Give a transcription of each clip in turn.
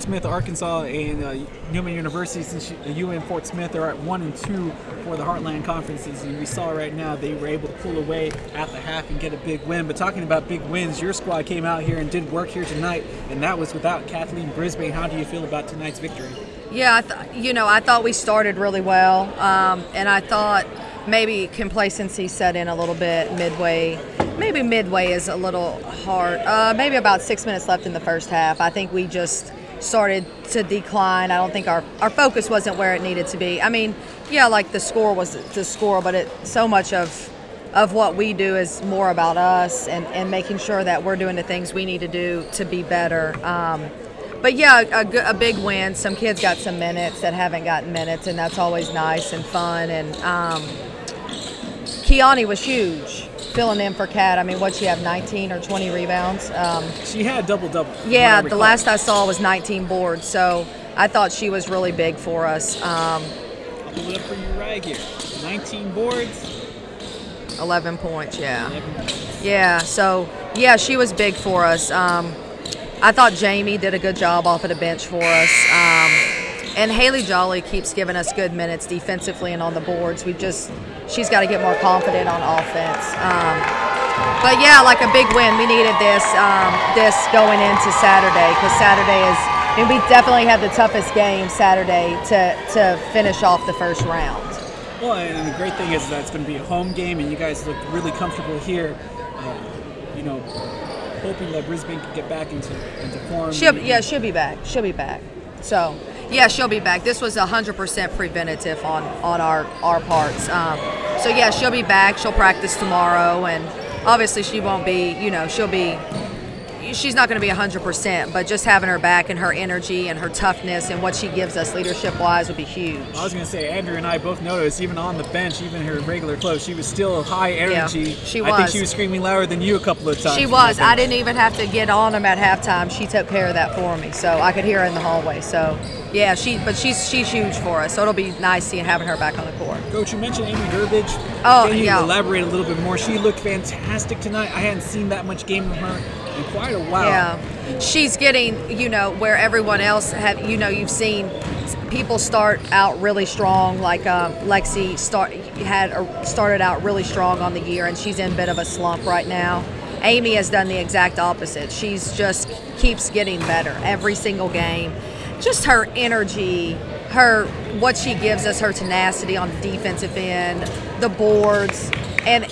Fort Smith, Arkansas, and Newman University, since you and Fort Smith are at 1 and 2 for the Heartland Conferences, and we saw right now they were able to pull away at the half and get a big win. But talking about big wins, your squad came out here and did work here tonight, and that was without Kathleen Brisbane. How do you feel about tonight's victory? Yeah, I thought we started really well, and I thought maybe complacency set in a little bit midway. Maybe midway is a little hard. Maybe about 6 minutes left in the first half. I think we just started to decline. I don't think our focus wasn't where it needed to be. I mean, yeah, like the score was the score, but so much of what we do is more about us and making sure that we're doing the things we need to do to be better. But yeah, a big win. Some kids got some minutes that haven't gotten minutes, and that's always nice and fun. And Kiani was huge, filling in for Kat. I mean, what'd she have, 19 or 20 rebounds? She had double-double. Yeah, the last I saw was 19 boards, so I thought she was really big for us. I'll pull it up for you right here. 19 boards. 11 points, yeah. 11 points. Yeah, so, yeah, she was big for us. I thought Jamie did a good job off of the bench for us. And Haley Jolly keeps giving us good minutes defensively and on the boards. She's got to get more confident on offense. But yeah, like a big win. We needed this going into Saturday, because Saturday is, I mean, we definitely have the toughest game Saturday to finish off the first round. Well, and the great thing is that it's going to be a home game, and you guys look really comfortable here. Hoping that Brisbane can get back into form. She'll be back. She'll be back. So, yeah, she'll be back. This was 100% preventative on our parts. So, yeah, she'll be back. She'll practice tomorrow, and obviously she won't be, she's not going to be 100%, but just having her back and her energy and her toughness and what she gives us leadership-wise would be huge. I was going to say, Andrew and I both noticed, even on the bench, even her regular clothes, she was still high energy. Yeah, she was. I think she was screaming louder than you a couple of times. She was. I didn't even have to get on them at halftime. She took care of that for me, so I could hear her in the hallway. So, yeah, she's huge for us, so it'll be nice having her back on the court. Coach, you mentioned Amy Durbridge. Oh, Can you yeah. elaborate a little bit more? She looked fantastic tonight. I hadn't seen that much game from her in quite a while. Yeah, she's getting, where everyone else you've seen people start out really strong, like Lexi started out really strong on the year, and she's in a bit of a slump right now. Amy has done the exact opposite. She's just keeps getting better every single game. Just her energy, what she gives us, her tenacity on the defensive end, the boards, and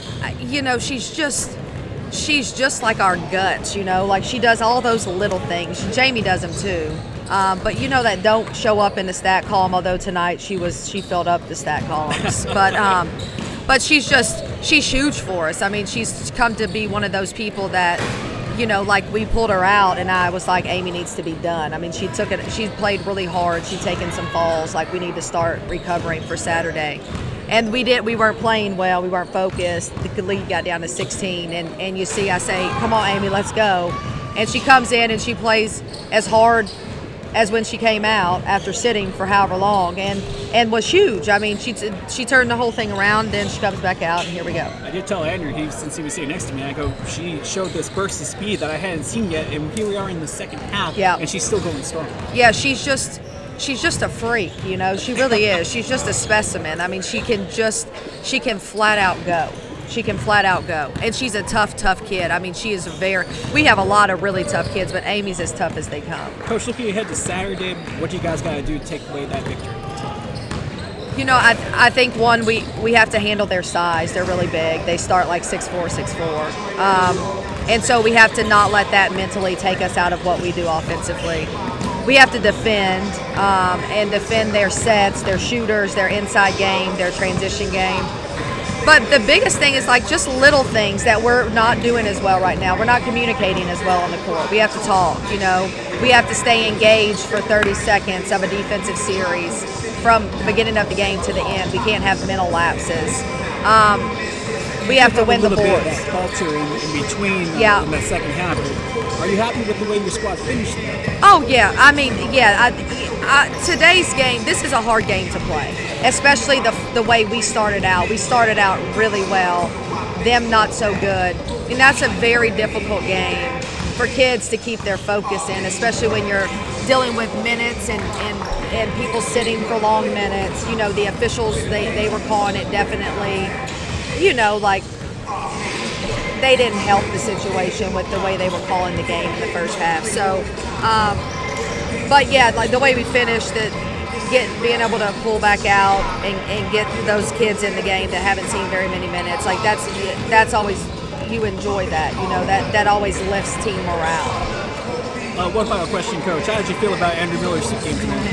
she's just like our guts, like she does all those little things. Jamie does them too, but that don't show up in the stat column. Although tonight she filled up the stat columns, but she's huge for us. I mean, she's come to be one of those people that, like we pulled her out, and I was like, Amy needs to be done. I mean, she played really hard. She'd taken some falls. Like, we need to start recovering for Saturday. And we weren't playing well. We weren't focused. The lead got down to 16. And you see, I say, come on, Amy, let's go. And she comes in and she plays as hard as when she came out after sitting for however long, and was huge. I mean, she turned the whole thing around, then she comes back out, and here we go. I did tell Andrew, since he was sitting next to me, I go, she showed this burst of speed that I hadn't seen yet, and here we are in the second half, and she's still going strong. Yeah, she's just a freak, she really is. She's just a specimen. I mean, she can flat out go. She can flat out go. And she's a tough kid. I mean, we have a lot of really tough kids, but Amy's as tough as they come. Coach, looking ahead to Saturday, what do you guys got to do to take away that victory? I think, one, we have to handle their size. They're really big. They start like 6'4", 6'4". And so we have to not let that mentally take us out of what we do offensively. We have to defend and defend their sets, their shooters, their inside game, their transition game. But the biggest thing is like just little things that we're not doing as well right now. We're not communicating as well on the court. We have to talk, We have to stay engaged for 30 seconds of a defensive series from the beginning of the game to the end. We can't have mental lapses. We have to win the boards. That culture in between in that second half. Are you happy with the way your squad finished there? Oh, yeah. I mean, yeah. Today's game, this is a hard game to play, especially the way we started out. We started out really well, them not so good. And that's a very difficult game for kids to keep their focus in, especially when you're dealing with minutes and people sitting for long minutes. You know, the officials, they were calling it definitely, you know, like they didn't help the situation with the way they were calling the game in the first half. So, but yeah, like the way we finished it, being able to pull back out and get those kids in the game that haven't seen very many minutes, like that's always, you enjoy that, you know, that always lifts team morale. One final question, Coach. How did you feel about Andrew Miller's suit game tonight?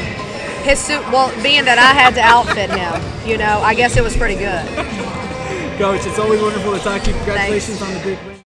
His suit, well, being that I had to outfit him, you know, I guess it was pretty good. Coach, it's always wonderful to talk to you. Congratulations on the big win.